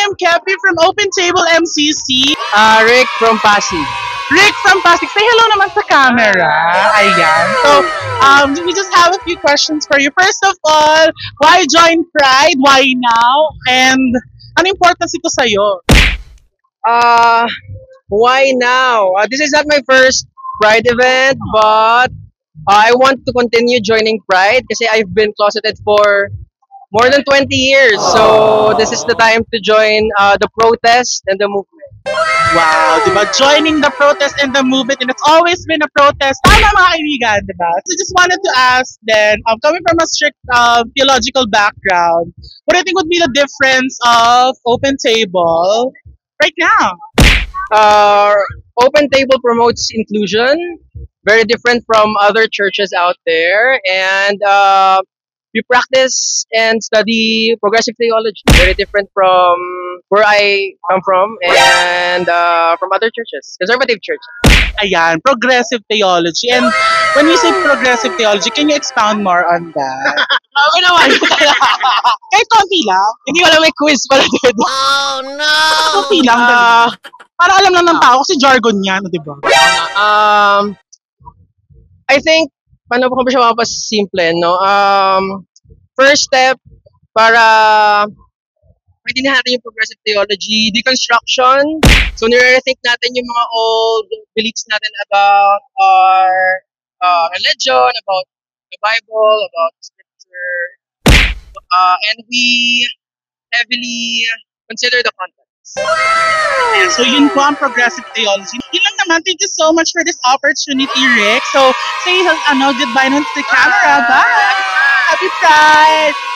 I'm Kepi from Open Table MCC. Rick from Pasig. Rick from Pasig. Say hello naman sa camera. Ayan. So, we just have a few questions for you. First of all, why join Pride? Why now? And ano importance ito sa'yo? Uh, why now? This is not my first Pride event, but I want to continue joining Pride kasi I've been closeted for more than 20 years. So this is the time to join the protest and the movement. Wow, di ba? Joining the protest and the movement, and it's always been a protest. Tama mga kaibigan, di ba? So just wanted to ask then, coming from a strict theological background, what do you think would be the difference of Open Table right now? Uh, Open Table promotes inclusion, very different from other churches out there, and we practice and study progressive theology, very different from where I come from and from other churches, conservative churches. Ayan, progressive theology. And when you say progressive theology, can you expound more on that? Okay naman. Kahit konti lang. Hindi ko alam may quiz pala dito. Konti lang. dali. Para alam lang ng tao kasi jargon yan, di ba? I think, paano ko ba siya mapasimple, no? First step, para maintindihan natin yung progressive theology, deconstruction. So, nire-rethink natin yung mga old beliefs natin about our religion, about the Bible, about scripture. And we heavily consider the context. Ayan, so yun po ang progressive theology. Yun lang naman. Thank you so much for this opportunity, Rick. So, say goodbye nun to the camera. Bye! Happy Pride!